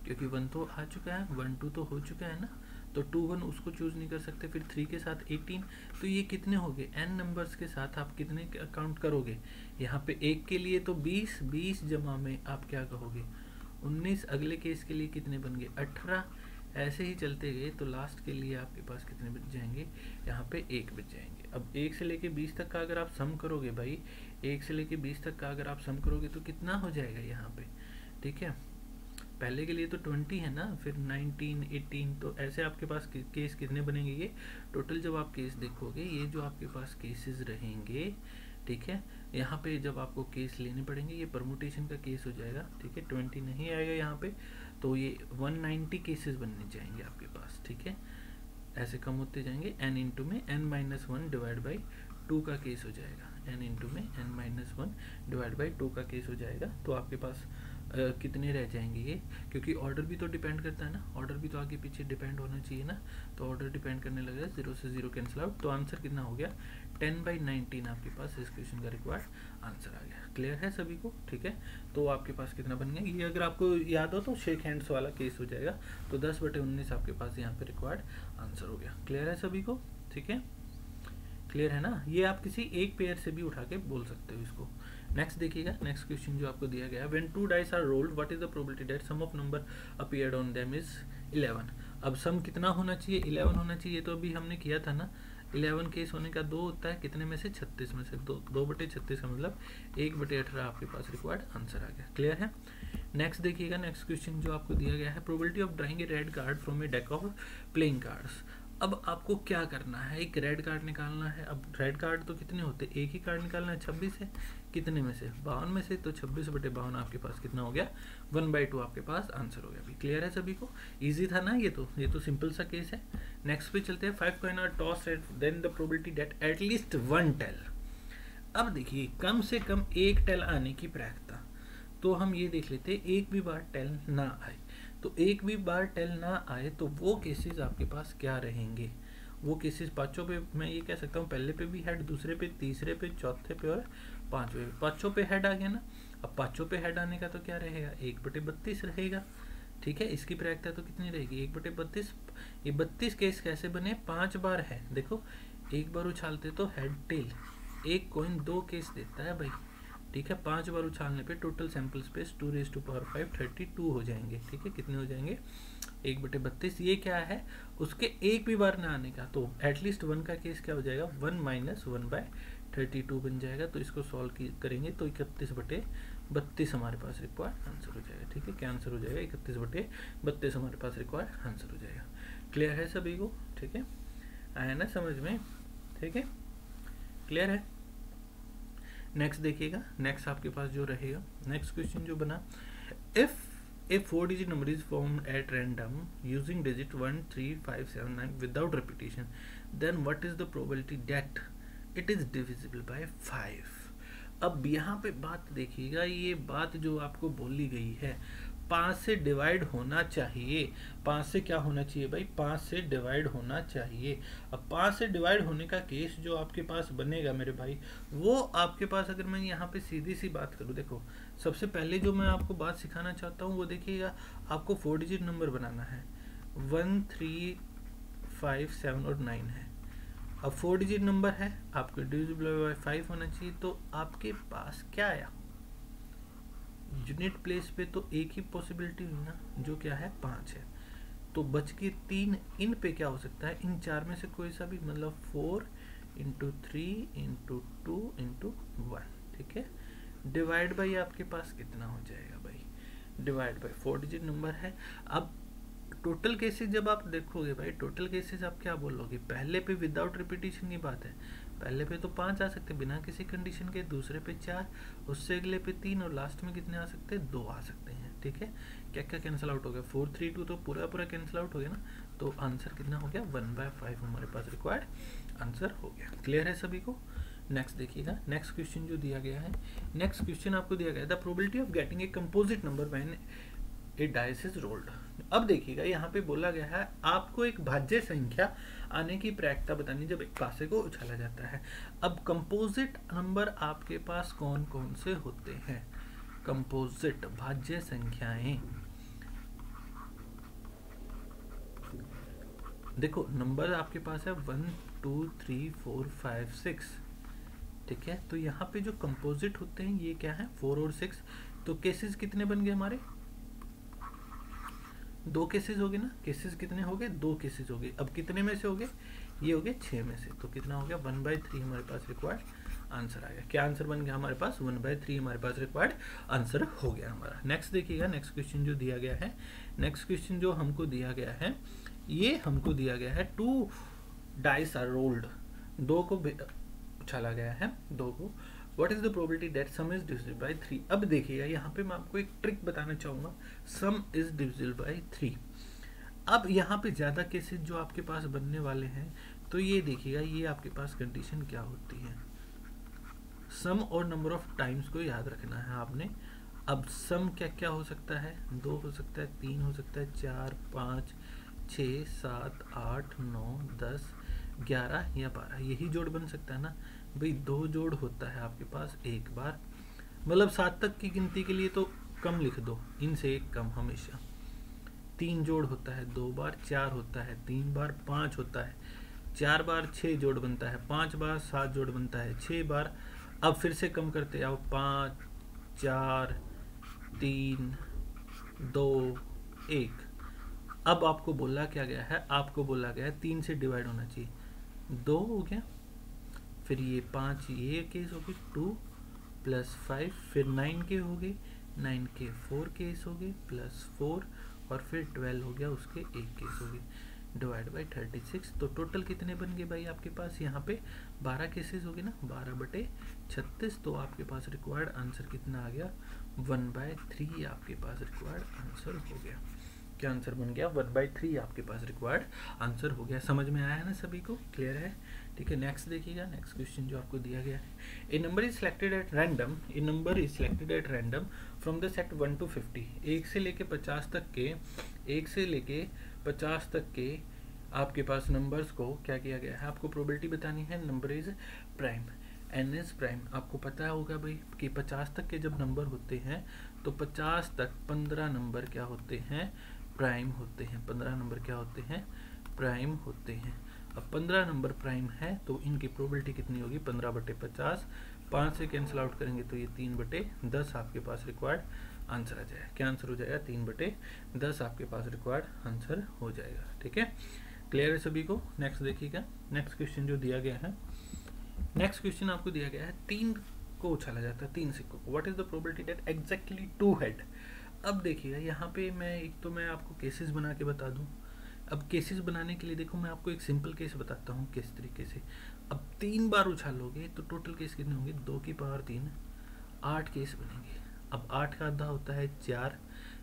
क्योंकि 1 तो आ चुका है, 1 2 तो हो चुका है ना, तो 2 1 उसको चूज नहीं कर सकते। फिर 3 के साथ 18, तो ये कितने हो गए, n नंबर्स के साथ आप कितने काउंट करोगे, यहाँ पे 1 के लिए तो 20, 20 जमा में आप क्या कहोगे 19, अगले केस के लिए कितने बन गए 18, ऐसे ही चलते गए तो लास्ट के लिए आपके पास कितने बच जाएंगे, यहाँ पे 1 बच जाएंगे। अब 1 से लेके 20 तक का अगर आप सम करोगे भाई, 1 से लेके 20 तक का अगर आप सम करोगे तो कितना हो जाएगा यहाँ पे। ठीक है, पहले के लिए तो 20 है ना, फिर 19 18, तो ऐसे आपके पास केस कितने बनेंगे, ये टोटल जब आप केस देखोगे, ये जो आपके पास केसेस रहेंगे, ठीक है, यहाँ पे जब आपको केस लेने पड़ेंगे, ये परमुटेशन का केस हो जाएगा। ठीक है, 20 नहीं आएगा यहाँ पे, तो ये 190 केसेस बनने जाएंगे आपके पास। ठीक है, ऐसे कम होते जाएंगे, n इंटू में n-1 डिवाइड बाई 2 का केस हो जाएगा, n इंटू में n-1 डिवाइड बाई 2 का केस हो जाएगा। तो आपके पास कितने रह जाएंगे ये, क्योंकि ऑर्डर भी तो डिपेंड करता है ना, ऑर्डर भी तो आगे पीछे डिपेंड होना चाहिए ना, तो ऑर्डर डिपेंड करने लगा, 0 से 0 कैंसिल आउट, तो आंसर कितना हो गया 10/19 आपके पास इस क्वेश्चन का रिक्वायर्ड आंसर आ गया। क्लियर है सभी को। ठीक है, तो आपके पास कितना बन गया, ये अगर आपको याद हो तो शेक हैंड्स वाला केस हो जाएगा, तो 10/19 आपके पास यहाँ पे रिक्वायर्ड आंसर हो गया। क्लियर है सभी को। ठीक है, क्लियर है ना, ये आप किसी एक पेयर से भी उठा के बोल सकते हो इसको। नेक्स्ट देखिएगा, नेक्स्ट क्वेश्चन जो आपको दिया गया है, when 2 dice are rolled what is the probability that sum of number appeared on them is 11। अब सम कितना होना चाहिए, 11 होना चाहिए, तो अभी हमने किया था ना, 11 केस होने का 2 होता है, कितने में से 36 में से 2/36 का मतलब 1/18 आपके पास रिक्वायर्ड आंसर आ गया। क्लियर है। नेक्स्ट देखिएगा, नेक्स्ट क्वेश्चन जो आपको दिया गया है, probability of drawing A red card from A deck of playing cards. अब आपको क्या करना है, एक रेड कार्ड निकालना है। अब रेड कार्ड तो कितने होते हैं, एक ही कार्ड निकालना है, 26 है, कितने में से 52 में से, तो 26/52 आपके पास कितना हो गया, 1/2 आपके पास आंसर हो गया। अभी क्लियर है सभी को, इजी था ना ये तो सिंपल सा केस है। नेक्स्ट पे चलते हैं, 5 coin are toss then the probability that at least 1 tail. अब देखिए कम से कम एक टेल आने की प्रायिकता, तो हम ये देख लेते हैं एक भी बार टेल ना आए। तो एक भी बार टेल ना आए तो वो केसेस आपके पास क्या रहेंगे, वो केसेस पांचों पे, मैं ये कह सकता हूँ पहले पे भी हेड, दूसरे पे, तीसरे पे, चौथे पे और पांचवे पे। पांचों पे हेड आ गया ना। अब पांचों पे हेड आने का तो क्या रहेगा, 1/32 रहेगा। ठीक है, इसकी प्रायिकता तो कितनी रहेगी, 1/32। ये 32 केस कैसे बने, 5 बार है। देखो एक बार उछालते तो हेड टेल, एक कॉइन 2 केस देता है भाई। ठीक है, 5 बार उछालने पे टोटल सैंपल स्पेस 2⁵ 32 हो जाएंगे। ठीक है, कितने हो जाएंगे, 1/32। ये क्या है, उसके एक भी बार ना आने का, तो एटलीस्ट 1 का केस क्या हो जाएगा, 1 - 1/32 बन जाएगा। तो इसको सॉल्व करेंगे तो 31/32 हमारे पास रिक्वायर्ड आंसर हो जाएगा। ठीक है, क्या आंसर हो जाएगा, 31/32 हमारे पास रिक्वायर्ड आंसर हो जाएगा। क्लियर है सभी को। ठीक है, आया ना समझ में। ठीक है, क्लियर है। नेक्स्ट देखिएगा, नेक्स्ट आपके पास जो रहेगा, नेक्स्ट क्वेश्चन जो बना, if a 4 digit number is formed at random using digit 1 3 5 7 9 without repetition, then what is the probability that it is divisible by 5। अब यहाँ पे बात देखिएगा, ये बात जो आपको बोली गई है, 5 से डिवाइड होना चाहिए। 5 से क्या होना चाहिए भाई, 5 से डिवाइड होना चाहिए। अब 5 से डिवाइड होने का केस जो आपके पास बनेगा मेरे भाई, वो आपके पास, अगर मैं यहाँ पे सीधी सी बात करूँ, देखो सबसे पहले जो मैं आपको बात सिखाना चाहता हूँ वो देखिएगा, आपको 4 डिजिट नंबर बनाना है। 1 3 5 7 और 9 है। अब 4 डिजिट नंबर है, आपको डिविजिबल बाय 5 होना चाहिए। तो आपके पास क्या आया, यूनिट प्लेस पे तो एक ही पॉसिबिलिटी हुई ना, जो क्या है 5 है। तो बच के 3, इन पे क्या हो सकता है, इन 4 में से कोई सा भी, मतलब 4 × 3 × 2 × 1। ठीक है, डिवाइड बाई आपके पास कितना हो जाएगा भाई, डिवाइड बाई 4 डिजिट नंबर है। अब टोटल केसेस जब आप देखोगे भाई, टोटल केसेस आप क्या बोलोगे, पहले पे विदाउट रिपीटेशन की बात है, पहले पे तो 5 आ सकते बिना किसी कंडीशन के, दूसरे पे 4, उससे अगले पे 3 और लास्ट में कितने आ सकते हैं, 2 आ सकते हैं। ठीक है, क्या क्या कैंसिल आउट हो गया, 4 3 2 तो पूरा कैंसिल आउट हो गया ना। तो आंसर कितना हो गया, 1/5 हमारे पास रिक्वायर्ड आंसर हो गया। क्लियर है सभी को। नेक्स्ट देखिएगा, नेक्स्ट क्वेश्चन जो दिया गया है, नेक्स्ट क्वेश्चन आपको दिया गया, the probability of getting a composite number when A dice is rolled. अब देखिएगा यहाँ पे बोला गया है, आपको एक भाज्य संख्या आने की प्रायिकता बतानी जब एक पासे को उछाला जाता है। अब कंपोजिट नंबर आपके पास कौन कौन से होते हैं, कंपोजिट भाज्य संख्याएं। देखो नंबर आपके पास है 1 2 3 4 5 6। ठीक है, तो यहाँ पे जो कंपोजिट होते हैं ये क्या है, 4 और 6। तो केसेस कितने बन गए हमारे, 2 केसेस हो गए ना। केसेस कितने हो गए, 2 केसेस हो गए। अब कितने में से हो गए, ये हो गए 6 में से। तो कितना हो गया, 1/3 हमारे पास रिक्वायर्ड आंसर आ गया। क्या आंसर बन गया हमारे पास, 1/3 हमारे पास रिक्वायर्ड आंसर हो गया हमारा। नेक्स्ट देखिएगा, नेक्स्ट क्वेश्चन जो दिया गया है, नेक्स्ट क्वेश्चन जो हमको दिया गया है, ये हमको दिया गया है 2 डाइस आर रोल्ड, 2 को उछाला गया है, 2 को। What is the probability that sum is divisible by 3? अब देखिएगा यहाँ पे मैं आपको एक ट्रिक बताना चाहूँगा, sum is divisible by 3। अब यहाँ पे ज़्यादा केसेस जो आपके पास बनने वाले हैं, तो ये देखिएगा, ये आपके पास कंडीशन क्या होती है, सम और नंबर ऑफ टाइम्स को याद रखना है आपने। अब सम क्या क्या हो सकता है, 2 हो सकता है, 3 हो सकता है, 4 5 6 7 8 9 10 11 या 12, यही जोड़ बन सकता है ना भाई। 2 जोड़ होता है आपके पास एक बार, मतलब 7 तक की गिनती के लिए तो कम लिख दो, इनसे एक कम हमेशा। 3 जोड़ होता है 2 बार, 4 होता है 3 बार, 5 होता है 4 बार, 6 जोड़ बनता है 5 बार, 7 जोड़ बनता है 6 बार। अब फिर से कम करते आओ, 5 4 3 2 1। अब आपको बोला क्या गया है, आपको बोला गया है 3 से डिवाइड होना चाहिए। 2 हो गया, फिर ये 5 ये केस हो गई, 2 प्लस 5, फिर 9 के हो गए, 9 के 4 केस हो गए, प्लस 4, और फिर 12 हो गया, उसके 1 केस हो गए, डिवाइड बाई 36। तो टोटल कितने बन गए भाई आपके पास यहाँ पे 12 केसेस हो गए ना, 12/36। तो आपके पास रिक्वायर्ड आंसर कितना आ गया, 1/3 आपके पास रिक्वायर्ड आंसर हो गया। क्या आंसर बन गया, 1/3 आपके पास रिक्वायर्ड आंसर हो गया। समझ में आया है ना सभी को, क्लियर है? ठीक है, नेक्स्ट देखिएगा, नेक्स्ट क्वेश्चन जो आपको दिया गया है, a number is selected at random, a number is selected at random from the set 1 to 50, 1 से लेके 50 तक के, 1 से लेके 50 तक के आपके पास नंबर्स को क्या किया गया है, आपको प्रोबेबिलिटी बतानी है, number is prime, N is prime. आपको पता होगा भाई कि 50 तक के जब नंबर होते हैं तो 50 तक 15 नंबर क्या होते हैं, प्राइम होते हैं। 15 नंबर क्या होते हैं, प्राइम होते हैं। अब 15 नंबर प्राइम है तो इनकी प्रोबेबिलिटी कितनी होगी, 15/50, 5 से कैंसिल आउट करेंगे तो ये 3/10 आपके पास रिक्वायर्ड आंसर आ जाएगा। क्या आंसर हो जाएगा, 3/10 आपके पास रिक्वायर्ड आंसर हो जाएगा। ठीक है, क्लियर है सभी को? नेक्स्ट देखिएगा, नेक्स्ट क्वेश्चन जो दिया गया है, नेक्स्ट क्वेश्चन आपको दिया गया है, 3 को उछाला जाता है, 3 सिक्कों को, what is the probability that exactly 2 head. अब देखिएगा यहाँ पे मैं आपको केसेस बना के बता दूं। अब केसेस बनाने के लिए देखो मैं आपको एक सिंपल केस बताता हूँ किस तरीके से। अब 3 बार उछालोगे तो टोटल केस कितने होंगे, 2 की पावर 3, 8 केस बनेंगे। अब 8 का आधा होता है 4,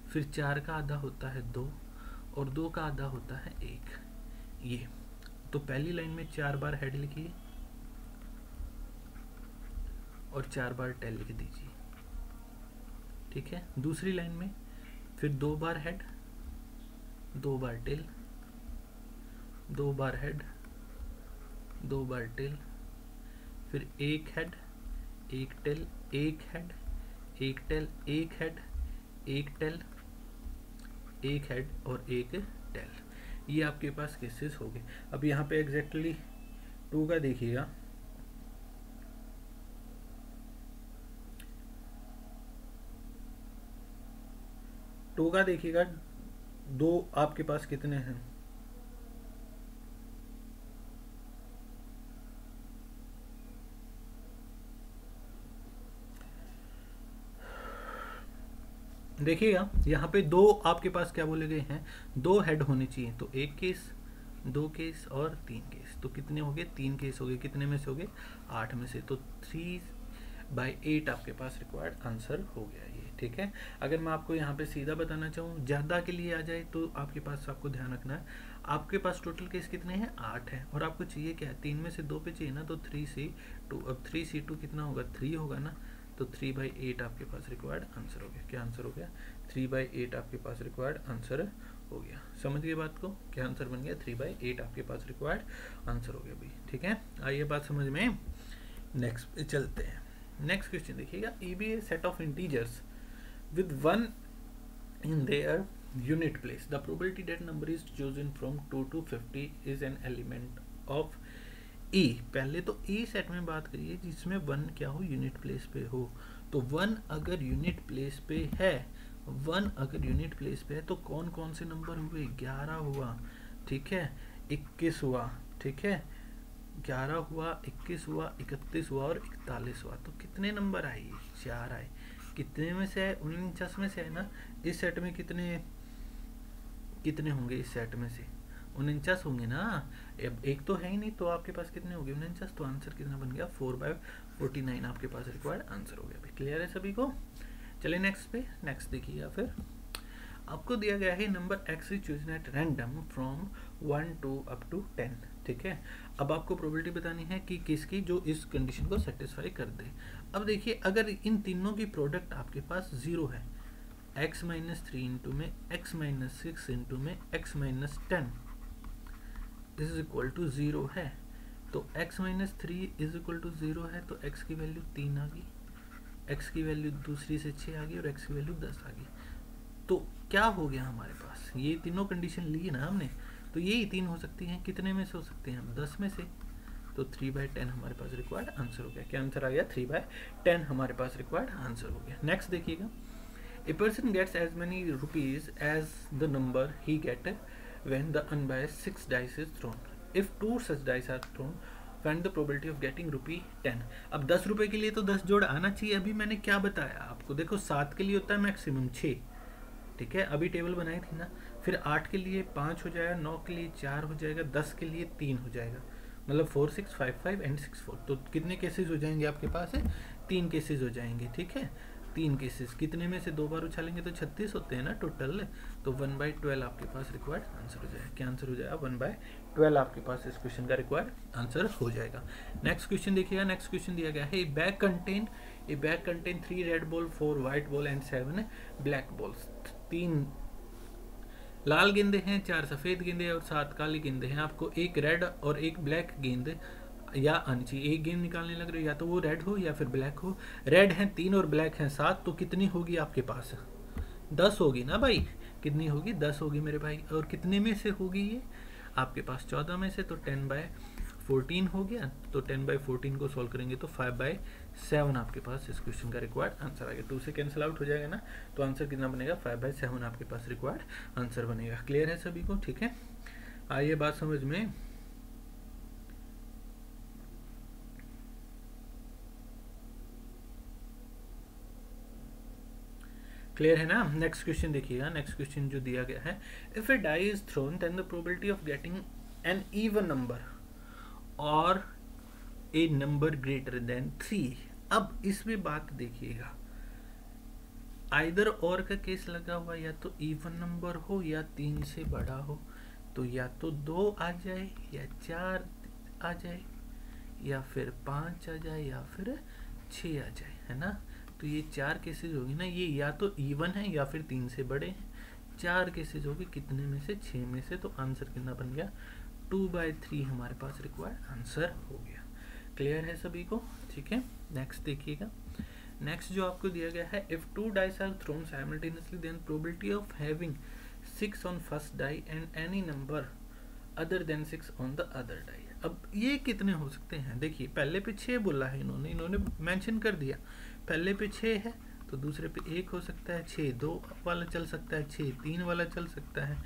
फिर 4 का आधा होता है 2, और 2 का आधा होता है 1। ये तो पहली लाइन में 4 बार हेड लिखिए और 4 बार टेल लिख दीजिए। ठीक है, दूसरी लाइन में फिर 2 बार हेड, 2 बार टेल, 2 बार हेड, 2 बार टेल, फिर 1 head, 1 tail, 1 head, 1 tail, 1 head, 1 tail, 1 head और 1 टेल। ये आपके पास केसेस हो गए। अब यहाँ पे एग्जैक्टली 2 का देखिएगा, देखिएगा 2 आपके पास कितने हैं, देखिएगा यहाँ पे 2 आपके पास क्या बोले गए हैं, 2 हेड होने चाहिए। तो 1 केस, 2 केस और 3 केस, तो कितने हो गए, 3 केस हो गए। कितने में से हो गए, 8 में से। तो 3/8 आपके पास रिक्वायर्ड आंसर हो गया ये। ठीक है, अगर मैं आपको यहाँ पे सीधा बताना चाहूँ, ज़्यादा के लिए आ जाए तो आपके पास आपको ध्यान रखना है, आपके पास टोटल केस कितने हैं, 8 है, और आपको चाहिए क्या है, 3 में से 2 पे चाहिए ना, तो 3C2। अब 3C2 कितना होगा, 3 होगा ना, तो 3/8 आपके पास रिक्वायर्ड आंसर हो गया। क्या आंसर हो गया, 3/8 आपके पास रिक्वायर्ड आंसर हो गया। समझ गए बात को, क्या आंसर बन गया, 3/8 आपके पास रिक्वायर्ड आंसर हो गया भाई। ठीक है, आइए बात समझ में, नेक्स्ट पे चलते हैं। नेक्स्ट क्वेश्चन देखिएगा, A B a set of integers with 1 in their unit place, the probability that number is chosen from 2 to 50 is an element of E। पहले तो E सेट में बात करिए जिसमें 1 क्या हो, यूनिट प्लेस पे हो। तो 1 अगर यूनिट प्लेस पे है, 1 अगर यूनिट प्लेस पे है तो कौन कौन से नंबर हुए, 11 हुआ, ठीक है, 21 हुआ, ठीक है, 11 हुआ, 21 हुआ, 31 हुआ और 41 हुआ। तो कितने नंबर आए, 4 आए। कितने में से है, 49 में से है ना। इस सेट में कितने कितने होंगे, इस सेट में से 49 होंगे ना। अब एक तो है ही नहीं, तो आपके पास कितने होंगे, 49। तो आंसर कितना बन गया, 4/49 आपके पास रिक्वायर्ड आंसर हो गया। क्लियर है सभी को? चलिए नेक्स्ट पे, नेक्स्ट देखिएगा। फिर आपको दिया गया है number x is chosen at random from 1 to up to 10। ठीक है, अब आपको प्रोबेबिलिटी बतानी है कि किसकी जो इस कंडीशन को सेटिस्फाई कर दे। अब देखिए, अगर इन तीनों की प्रोडक्ट आपके पास 0 है, x-3 इंटू में x-6 इंटू में x-10 इज इक्वल टू 0 है, तो x-3 इज इक्वल टू 0 है, तो x की वैल्यू 3 आ गई, x की वैल्यू दूसरी से 6 आ गई और x की वैल्यू 10 आ गई। तो क्या हो गया हमारे पास, ये तीनों कंडीशन ली ना हमने, तो यही 3 हो सकती हैं। कितने में से हो सकते हैं, 10 में से। तो 3/10 हमारे पास रिक्वायर्ड आंसर हो गया। क्या आंसर आ गया, 3/10 हमारे पास रिक्वायर्ड आंसर हो गया। नेक्स्ट देखिएगा, a person gets as many rupees as the number he get when the unbiased 6 dice is thrown. If 2 such dice are thrown, find the probability of getting ₹10। अब 10 रुपए के लिए तो 10 जोड़ आना चाहिए। अभी मैंने क्या बताया आपको, देखो 7 के लिए होता है मैक्सिमम 6, ठीक है, अभी टेबल बनाई थी ना। फिर 8 के लिए 5 हो जाएगा, 9 के लिए 4 हो जाएगा, 10 के लिए 3 हो जाएगा, मतलब 4 6 5 5 एंड 6 4। तो कितने केसेस हो जाएंगे आपके पास है? 3 केसेस हो जाएंगे, ठीक है। 3 केसेस कितने में से 2 बार उछालेंगे तो 36 होते हैं ना टोटल। तो 1/12 आपके पास रिक्वायर्ड आंसर हो जाएगा। क्या आंसर हो जाएगा? 1/12 आपके पास इस क्वेश्चन का रिक्वायर्ड आंसर हो जाएगा। नेक्स्ट क्वेश्चन देखिएगा। नेक्स्ट क्वेश्चन दिया गया है, ए bag contain 3 red ball, 4 white ball and 7 black balls. 3 लाल गेंदे हैं, 4 सफेद गेंदे और 7 काली गेंदे हैं। आपको एक रेड और एक ब्लैक गेंद या आनी चाहिए। एक गेंद निकालने लग रहे हो, या तो वो रेड हो या फिर ब्लैक हो। रेड है 3 और ब्लैक है 7, तो कितनी होगी आपके पास? 10 होगी ना भाई। कितनी होगी? 10 होगी मेरे भाई। और कितने में से होगी ये? आपके पास 14 में से, तो 10/14 हो गया। तो 10/14 को सॉल्व करेंगे तो 5/7 आपके पास इस क्वेश्चन का रिक्वायर्ड आंसर आ गया। 2 से कैंसिल आउट हो जाएगा ना, तो आंसर कितना बनेगा? 5/7 आपके पास रिक्वायर्ड आंसर बनेगा। क्लियर है सभी को? ठीक है, आइए बात समझ में। क्लियर है ना? नेक्स्ट क्वेश्चन देखिएगा। नेक्स्ट क्वेश्चन जो दिया गया है, if a die is thrown then the probability of getting an even number और ए नंबर ग्रेटर देन 3। अब इसमें बात देखिएगा, आइदर और का केस लगा हुआ, या तो इवन नंबर हो या 3 से बड़ा हो। तो या तो 2 आ जाए या 4 आ जाए या फिर 5 आ जाए या फिर 6 आ जाए, है ना। तो ये 4 केसेस होगी ना, ये या तो इवन है या फिर 3 से बड़े हैं। 4 केसेस होगी, कितने में से? 6 में से। तो आंसर कितना बन गया? 2/3 हमारे पास रिक्वायर्ड आंसर हो गया। क्लियर है सभी को? ठीक है, नेक्स्ट देखिएगा। नेक्स्ट जो आपको दिया गया है, if 2 dice are thrown simultaneously then probability of having 6 on first die and any number other than 6 on the other die. अब ये कितने हो सकते हैं? देखिए, पहले पे 6 बोला है इन्होंने मेंशन कर दिया। पहले पे 6 है तो दूसरे पे 1 हो सकता है, 6 2 वाला चल सकता है, 6 3 वाला चल सकता है,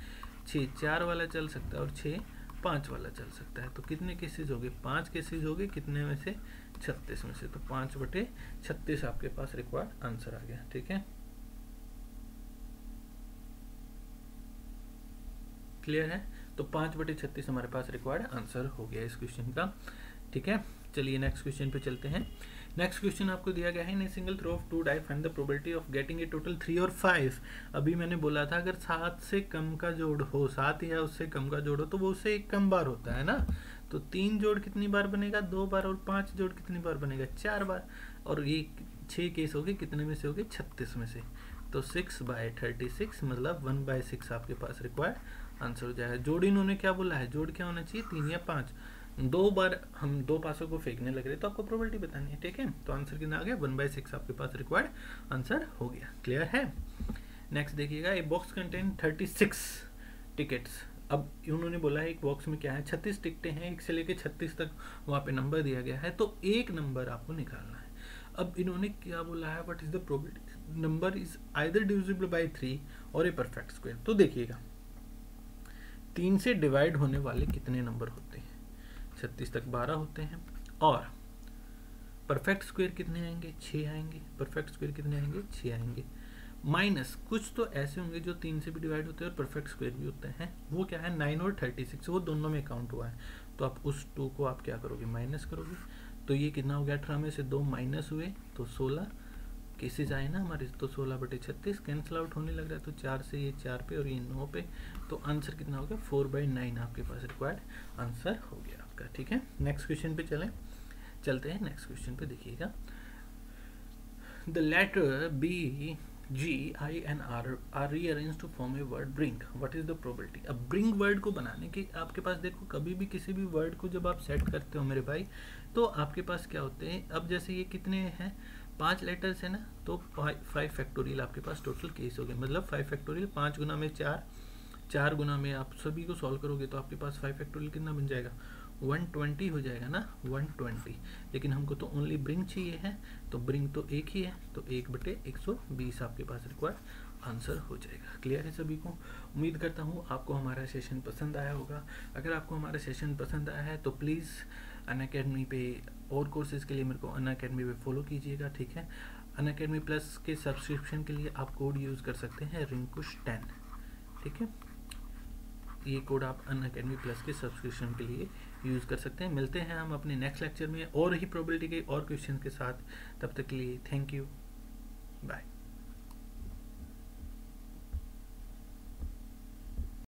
6 4 वाला चल सकता है और 6 5 वाला चल सकता है। तो कितने केसेस हो गए? 5 केसेस हो गए। कितने में से? 36 में से। तो 5/36 आपके पास रिक्वायर्ड आंसर आ गया। ठीक है, क्लियर है? तो 5/36 हमारे पास रिक्वायर्ड आंसर हो गया इस क्वेश्चन का। ठीक है, चलिए नेक्स्ट क्वेश्चन पे चलते हैं। नेक्स्ट क्वेश्चन आपको दिया गया है, in a single throw of 2 die find the probability of getting a total 3 और 5। अभी मैंने बोला था अगर 7 से कम का जोड़ हो, 7 या उससे कम का जोड़ हो, तो वो उससे एक कम बार होता है ना। तो 3 जोड़ कितनी बार बनेगा? 2 बार। और 5 जोड़ कितनी बार बनेगा? 4 बार। और ये 6 केस हो गए, कितने में से हो गए? 36 में से। तो 6/36 मतलब 1/6 आपके पास रिक्वायर्ड आंसर हो जाएगा। जोड़ इन्होंने क्या बोला है? जोड़ क्या होना चाहिए? 3 या 5। 2 बार हम 2 पासों को फेंकने लग रहे तो आपको प्रोबेबिलिटी बतानी है। ठीक है, तो आंसर कितना आ गया? 1/6 आपके पास रिक्वायर्ड आंसर हो गया। क्लियर है? नेक्स्ट देखिएगा, एक बॉक्स कंटेन 36 टिकट्स। अब उन्होंने बोला है एक बॉक्स में क्या है? 36 टिकटें हैं, 1 से लेकर 36 तक वहाँ पे नंबर दिया गया है। तो एक नंबर आपको निकालना है। अब इन्होंने क्या बोला है? What is the probability number is either divisible by 3 और ए परफेक्ट स्क्वायर। तो देखिएगा, 3 से डिवाइड होने वाले कितने नंबर होते हैं? 36 तक 12 होते हैं। और परफेक्ट स्क्वायर कितने आएंगे? 6 आएंगे। परफेक्ट स्क्वायर कितने आएंगे? 6 आएंगे। माइनस कुछ तो ऐसे होंगे जो 3 से भी डिवाइड होते हैं और परफेक्ट स्क्वायर भी होते हैं। वो क्या है? 9 और 36, वो दोनों में काउंट हुआ है। तो आप उस 2 को आप क्या करोगे? माइनस करोगे। तो ये कितना हो गया? 18 में से 2 माइनस हुए तो 16 केसेस आए ना हमारे। तो 16/36 कैंसिल आउट होने लग रहा है। तो 4 से ये 4 पे और ये 9 पे। तो आंसर कितना हो गया? 4/9 आपके पास रिक्वायर्ड आंसर हो गया आपका। ठीक है, नेक्स्ट क्वेश्चन पे चलते हैं। नेक्स्ट क्वेश्चन पे देखिएगा, the letter B, G, I and R are rearranged to form a word bring. What is the probability? अब bring वर्ड को बनाने की आपके पास देखो, कभी भी किसी भी वर्ड को जब आप सेट करते हो मेरे भाई, तो आपके पास क्या होते हैं? अब जैसे ये कितने हैं? 5 लेटर्स है ना, तो 5 फैक्टोरियल आपके पास टोटल केस हो गए। मतलब 5 फैक्टोरियल 5 गुना में 4, 4 गुना में आप सभी को सॉल्व करोगे तो आपके पास 5 फैक्टोरियल कितना बन जाएगा? 120 हो जाएगा ना, 120, लेकिन हमको तो ओनली ब्रिंग चाहिए है, तो ब्रिंग तो एक ही है, तो 1/120 आपके पास रिक्वायर्ड आंसर हो जाएगा। क्लियर है सभी को? उम्मीद करता हूँ आपको हमारा सेशन पसंद आया होगा। अगर आपको हमारा सेशन पसंद आया है तो प्लीज़ अनअकैडमी पे और कोर्सेज़ के लिए मेरे को अनअकैडमी पे फॉलो कीजिएगा, ठीक है। अनअकैडमी प्लस के सब्सक्रिप्शन के लिए आप कोड यूज़ कर सकते हैं रिंकुश10, ठीक है। ये कोड आप अनअकैडमी प्लस के सब्सक्रिप्शन के लिए यूज़ कर सकते हैं। मिलते हैं हम अपने नेक्स्ट लेक्चर में और ही प्रोबेबिलिटी के और क्वेश्चन के साथ। तब तक के लिए थैंक यू।